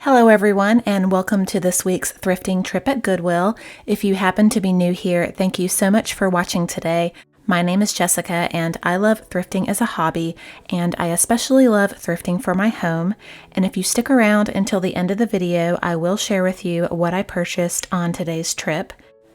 Hello everyone, and welcome to this week's thrifting trip at Goodwill. If you happen to be new here, thank you so much for watching today. My name is Jessica and I love thrifting as a hobby, and I especially love thrifting for my home. And if you stick around until the end of the video, I will share with you what I purchased on today's trip.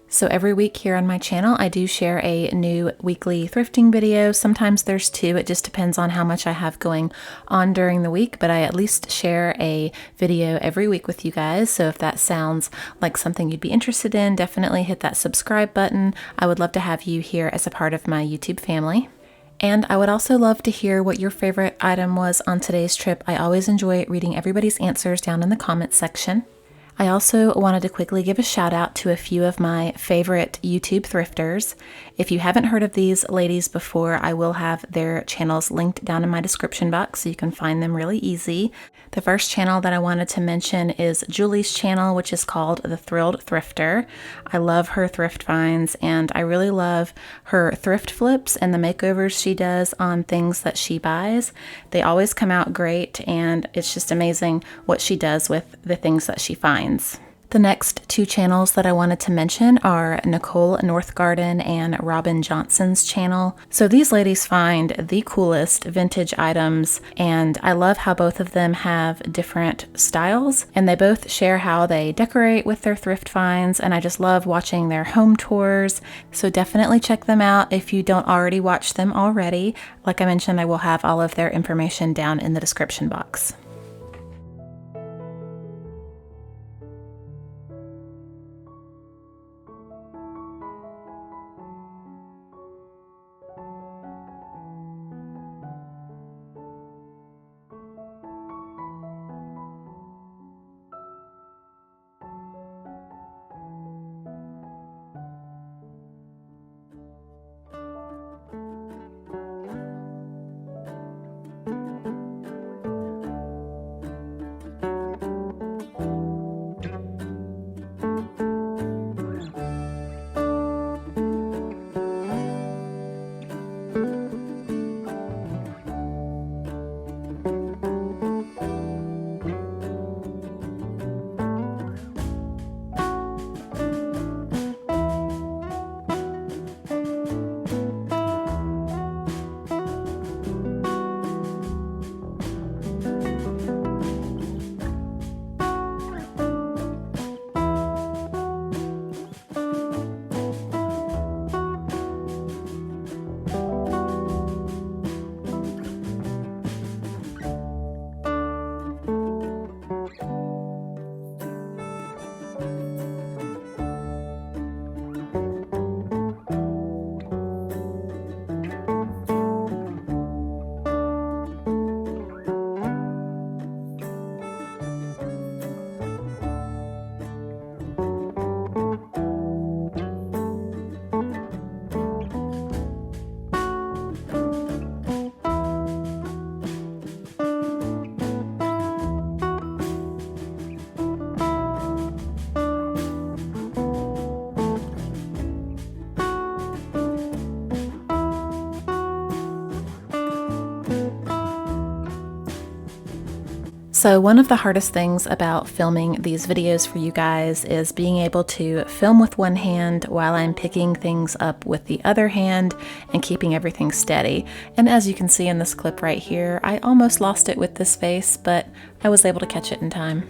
So every week here on my channel, I do share a new weekly thrifting video. Sometimes there's two, it just depends on how much I have going on during the week, but I at least share a video every week with you guys. So if that sounds like something you'd be interested in, definitely hit that subscribe button. I would love to have you here as a part of my YouTube family. And I would also love to hear what your favorite item was on today's trip. I always enjoy reading everybody's answers down in the comments section. I also wanted to quickly give a shout out to a few of my favorite YouTube thrifters. If you haven't heard of these ladies before, I will have their channels linked down in my description box so you can find them really easy. The first channel that I wanted to mention is Julie's channel, which is called The Thrilled Thrifter. I love her thrift finds, and I really love her thrift flips and the makeovers she does on things that she buys. They always come out great, and it's just amazing what she does with the things that she finds. The next two channels that I wanted to mention are Nicole Northgarden and Robin Johnson's channel. So these ladies find the coolest vintage items, and I love how both of them have different styles, and they both share how they decorate with their thrift finds, and I just love watching their home tours. So definitely check them out if you don't already watch them already. Like I mentioned, I will have all of their information down in the description box. So one of the hardest things about filming these videos for you guys is being able to film with one hand while I'm picking things up with the other hand and keeping everything steady. And as you can see in this clip right here, I almost lost it with this vase, but I was able to catch it in time.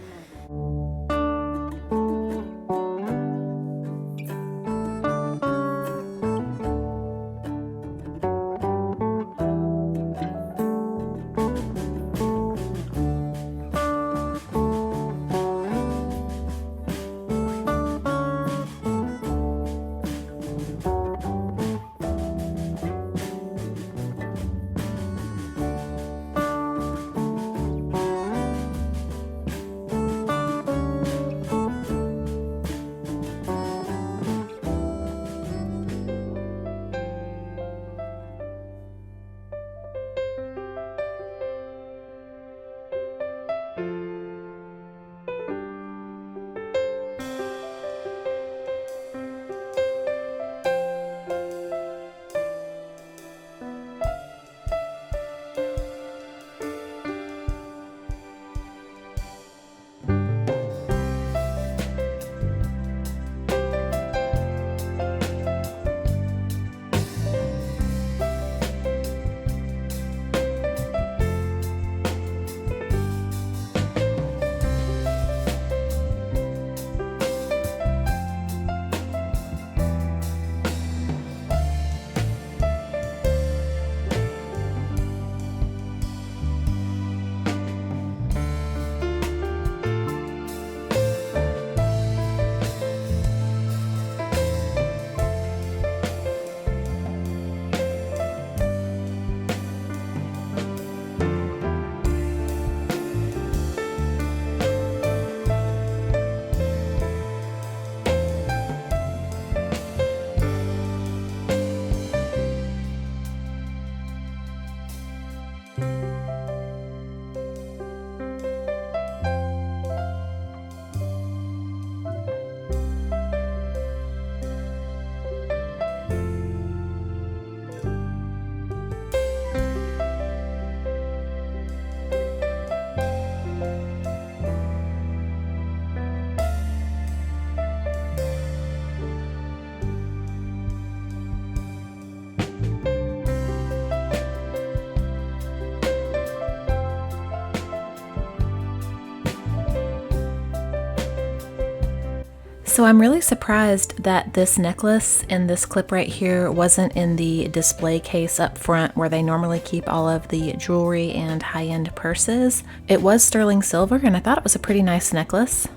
So I'm really surprised that this necklace in this clip right here wasn't in the display case up front where they normally keep all of the jewelry and high-end purses. It was sterling silver and I thought it was a pretty nice necklace.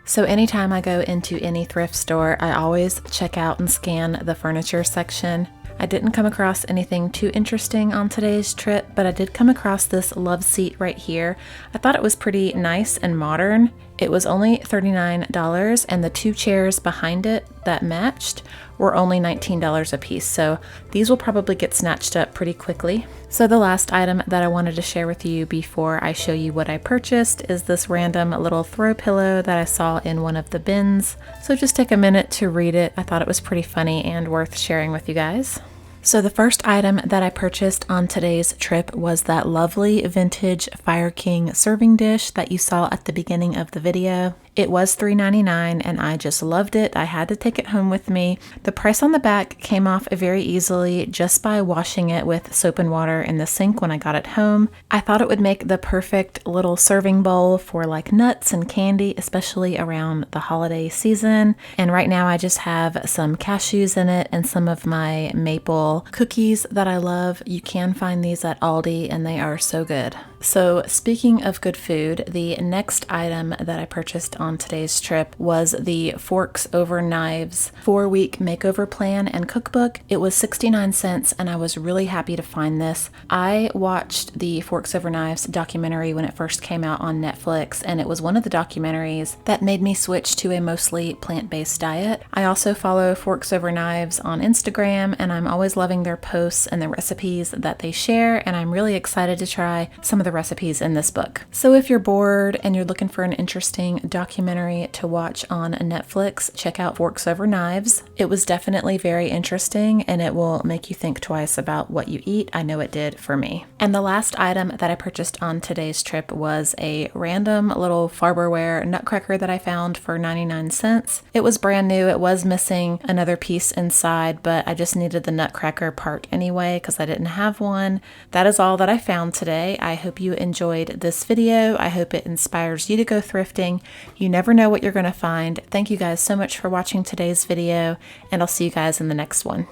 So anytime I go into any thrift store, I always check out and scan the furniture section. I didn't come across anything too interesting on today's trip, but I did come across this love seat right here. I thought it was pretty nice and modern. It was only $39 and the two chairs behind it that matched were only $19 a piece. So these will probably get snatched up pretty quickly. So the last item that I wanted to share with you before I show you what I purchased is this random little throw pillow that I saw in one of the bins. So just take a minute to read it. I thought it was pretty funny and worth sharing with you guys. So the first item that I purchased on today's trip was that lovely vintage Fire King serving dish that you saw at the beginning of the video. It was $3.99 and I just loved it. I had to take it home with me. The price on the back came off very easily just by washing it with soap and water in the sink when I got it home. I thought it would make the perfect little serving bowl for like nuts and candy, especially around the holiday season. And right now I just have some cashews in it and some of my maple cookies that I love. You can find these at Aldi and they are so good. So speaking of good food, the next item that I purchased on today's trip was the Forks Over Knives 4-week makeover plan and cookbook. It was 69 cents and I was really happy to find this. I watched the Forks Over Knives documentary when it first came out on Netflix, and it was one of the documentaries that made me switch to a mostly plant-based diet. I also follow Forks Over Knives on Instagram and I'm always loving their posts and the recipes that they share, and I'm really excited to try some of the recipes in this book. So if you're bored and you're looking for an interesting documentary to watch on Netflix, check out Forks Over Knives. It was definitely very interesting and it will make you think twice about what you eat. I know it did for me. And the last item that I purchased on today's trip was a random little Farberware nutcracker that I found for 99 cents. It was brand new. It was missing another piece inside, but I just needed the nutcracker part anyway because I didn't have one. That is all that I found today. I hope you enjoyed this video. I hope it inspires you to go thrifting. You never know what you're going to find. Thank you guys so much for watching today's video, and I'll see you guys in the next one.